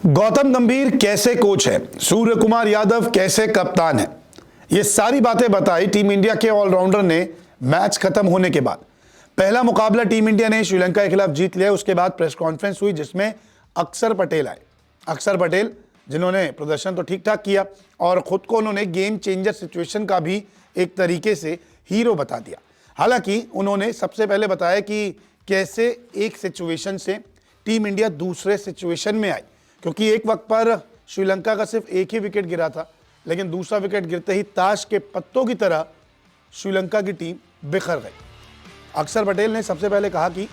गौतम गंभीर कैसे कोच है, सूर्य कुमार यादव कैसे कप्तान है, ये सारी बातें बताई टीम इंडिया के ऑलराउंडर ने मैच खत्म होने के बाद। पहला मुकाबला टीम इंडिया ने श्रीलंका के खिलाफ जीत लिया। उसके बाद प्रेस कॉन्फ्रेंस हुई जिसमें अक्षर पटेल आए। अक्षर पटेल जिन्होंने प्रदर्शन तो ठीक ठाक किया और खुद को उन्होंने गेम चेंजर सिचुएशन का भी एक तरीके से हीरो बता दिया। हालांकि उन्होंने सबसे पहले बताया कि कैसे एक सिचुएशन से टीम इंडिया दूसरे सिचुएशन में आई, क्योंकि एक वक्त पर श्रीलंका का सिर्फ एक ही विकेट गिरा था, लेकिन दूसरा विकेट गिरते ही ताश के पत्तों की तरह श्रीलंका की टीम बिखर गई। अक्षर पटेल ने सबसे पहले कहा कि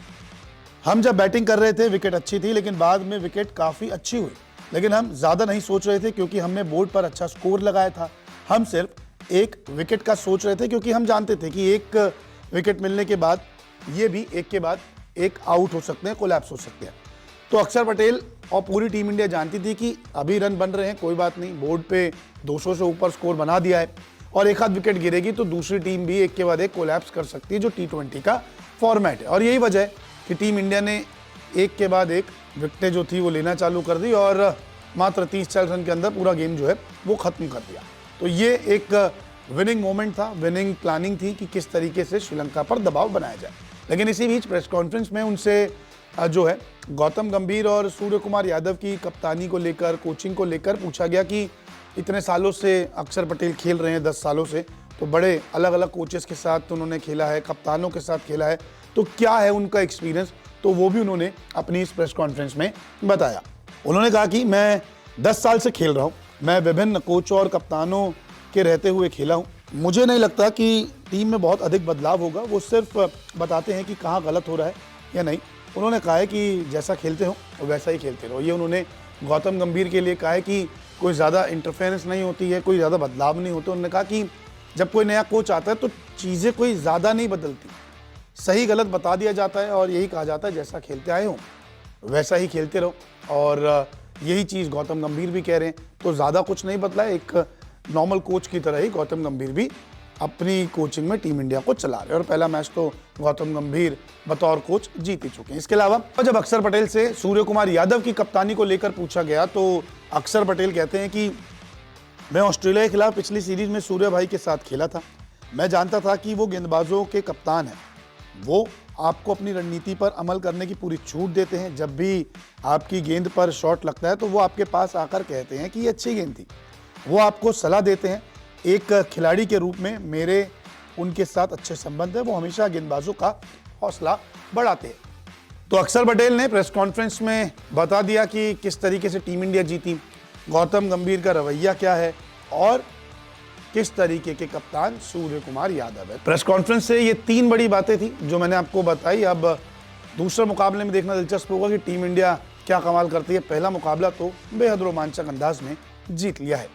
हम जब बैटिंग कर रहे थे विकेट अच्छी थी, लेकिन बाद में विकेट काफ़ी अच्छी हुई, लेकिन हम ज़्यादा नहीं सोच रहे थे क्योंकि हमने बोर्ड पर अच्छा स्कोर लगाया था। हम सिर्फ एक विकेट का सोच रहे थे क्योंकि हम जानते थे कि एक विकेट मिलने के बाद ये भी एक के बाद एक आउट हो सकते हैं, कोलैप्स हो सकते हैं। तो अक्षर पटेल और पूरी टीम इंडिया जानती थी कि अभी रन बन रहे हैं, कोई बात नहीं, बोर्ड पे 200 से ऊपर स्कोर बना दिया है और एक आध विकेट गिरेगी तो दूसरी टीम भी एक के बाद एक कोलैप्स कर सकती है, जो T20 का फॉर्मेट है। और यही वजह है कि टीम इंडिया ने एक के बाद एक विकेटें जो थी वो लेना चालू कर दी और मात्र 30-40 रन के अंदर पूरा गेम जो है वो खत्म कर दिया। तो ये एक विनिंग मोमेंट था, विनिंग प्लानिंग थी कि किस तरीके से श्रीलंका पर दबाव बनाया जाए। लेकिन इसी बीच प्रेस कॉन्फ्रेंस में उनसे जो है गौतम गंभीर और सूर्य कुमार यादव की कप्तानी को लेकर, कोचिंग को लेकर पूछा गया कि इतने सालों से अक्षर पटेल खेल रहे हैं, 10 सालों से, तो बड़े अलग अलग कोचेस के साथ उन्होंने खेला है, कप्तानों के साथ खेला है, तो क्या है उनका एक्सपीरियंस, तो वो भी उन्होंने अपनी इस प्रेस कॉन्फ्रेंस में बताया। उन्होंने कहा कि मैं 10 साल से खेल रहा हूँ, मैं विभिन्न कोचों और कप्तानों के रहते हुए खेला हूँ, मुझे नहीं लगता कि टीम में बहुत अधिक बदलाव होगा, वो सिर्फ बताते हैं कि कहाँ गलत हो रहा है या नहीं। उन्होंने कहा है कि जैसा खेलते हो वैसा ही खेलते रहो। ये उन्होंने गौतम गंभीर के लिए कहा है कि कोई ज़्यादा इंटरफेरेंस नहीं होती है, कोई ज़्यादा बदलाव नहीं होते। उन्होंने कहा कि जब कोई नया कोच आता है तो चीज़ें कोई ज़्यादा नहीं बदलती, सही गलत बता दिया जाता है और यही कहा जाता है जैसा खेलते आए हो वैसा ही खेलते रहो। और यही चीज़ गौतम गंभीर भी कह रहे हैं। तो ज़्यादा कुछ नहीं बदला है, एक नॉर्मल कोच की तरह ही गौतम गंभीर भी अपनी कोचिंग में टीम इंडिया को चला रहे हैं और पहला मैच तो गौतम गंभीर बतौर कोच जीत ही चुके हैं। इसके अलावा जब अक्षर पटेल से सूर्य कुमार यादव की कप्तानी को लेकर पूछा गया तो अक्षर पटेल कहते हैं कि मैं ऑस्ट्रेलिया के खिलाफ पिछली सीरीज में सूर्य भाई के साथ खेला था। मैं जानता था कि वो गेंदबाजों के कप्तान हैं, वो आपको अपनी रणनीति पर अमल करने की पूरी छूट देते हैं। जब भी आपकी गेंद पर शॉट लगता है तो वो आपके पास आकर कहते हैं कि ये अच्छी गेंद थी, वो आपको सलाह देते हैं। एक खिलाड़ी के रूप में मेरे उनके साथ अच्छे संबंध है, वो हमेशा गेंदबाजों का हौसला बढ़ाते हैं। तो अक्षर पटेल ने प्रेस कॉन्फ्रेंस में बता दिया कि किस तरीके से टीम इंडिया जीती, गौतम गंभीर का रवैया क्या है और किस तरीके के कप्तान सूर्य कुमार यादव है। प्रेस कॉन्फ्रेंस से ये 3 बड़ी बातें थी जो मैंने आपको बताई। अब दूसरे मुकाबले में देखना दिलचस्प होगा कि टीम इंडिया क्या कमाल करती है। पहला मुकाबला तो बेहद रोमांचक अंदाज में जीत लिया है।